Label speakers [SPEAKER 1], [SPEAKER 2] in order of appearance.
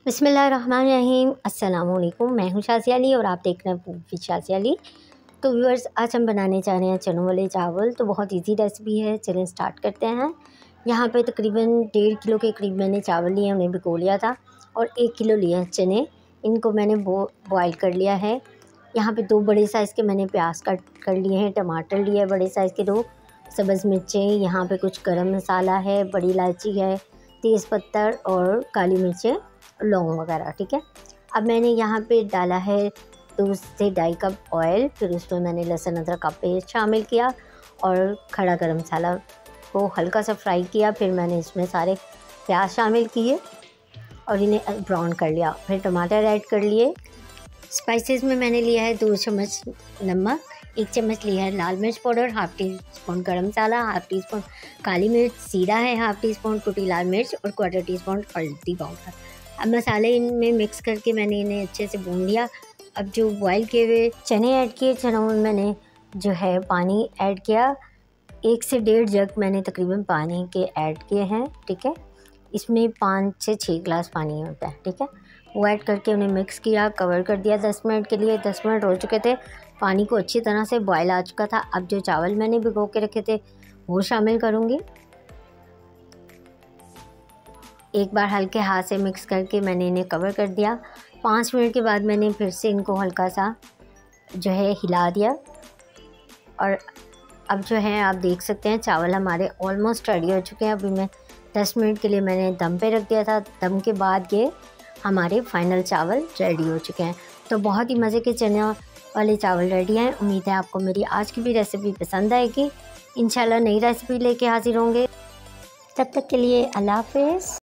[SPEAKER 1] बिस्मिल्लाहिर्रहमानिर्रहीम। अस्सलाम वालेकुम। मैं हूं शाज़िया अली और आप देख रहे हैं फूड शाज़िया अली। तो व्यूअर्स, आज हम बनाने जा रहे हैं चनों वाले चावल। तो बहुत इजी रेसिपी है, चलें स्टार्ट करते हैं। यहाँ पे तकरीबन 1.5 किलो के करीब मैंने चावल लिए, उन्हें भिगो लिया था, और 1 किलो लिए हैं चने। इनको मैंने बॉयल कर लिया है। यहाँ पे 2 बड़े साइज़ के मैंने प्याज कट कर लिए हैं, टमाटर लिए बड़े साइज़ के 2, सब्ज़ मिर्चें, यहाँ पे कुछ गरम मसाला है, बड़ी इलायची है, तेज़पत्ता और काली मिर्चें, लौंग वगैरह। ठीक है। अब मैंने यहाँ पे डाला है 2 से 2.5 कप ऑयल। फिर उसमें मैंने लहसुन अदरक का पेस्ट शामिल किया और खड़ा गरम मसाला को हल्का सा फ्राई किया। फिर मैंने इसमें सारे प्याज शामिल किए और इन्हें ब्राउन कर लिया। फिर टमाटर ऐड कर लिए। स्पाइसेस में मैंने लिया है 2 चम्मच नमक, 1 चम्मच लिया है लाल मिर्च पाउडर, हाफ़ टी स्पून गरम मसाला, हाफ़ टी स्पून काली मिर्च, जीरा है हाफ़ टी स्पून, कुटी लाल मिर्च और 1/4 टी स्पून हल्दी पाउडर। अब मसाले इनमें मिक्स करके मैंने इन्हें अच्छे से भून लिया। अब जो बॉयल किए हुए चने ऐड किए, चनों में मैंने जो है पानी ऐड किया। 1 से 1.5 जग मैंने तकरीबन पानी के ऐड किए हैं। ठीक है। इसमें 5 से 6 गिलास पानी होता है। ठीक है। वो ऐड करके उन्हें मिक्स किया, कवर कर दिया 10 मिनट के लिए। 10 मिनट हो चुके थे, पानी को अच्छी तरह से बॉयल आ चुका था। अब जो चावल मैंने भिगो के रखे थे वो शामिल करूँगी। एक बार हल्के हाथ से मिक्स करके मैंने इन्हें कवर कर दिया। 5 मिनट के बाद मैंने फिर से इनको हल्का सा जो है हिला दिया। और अब जो है आप देख सकते हैं चावल हमारे ऑलमोस्ट रेडी हो चुके हैं। अभी मैं 10 मिनट के लिए मैंने दम पे रख दिया था। दम के बाद ये हमारे फाइनल चावल रेडी हो चुके हैं। तो बहुत ही मज़े के चने वाले चावल रेडी हैं। उम्मीद है आपको मेरी आज की भी रेसिपी पसंद आएगी। इंशाल्लाह नई रेसिपी लेके हाजिर होंगे। तब तक के लिए अल्लाह हाफ़िज़।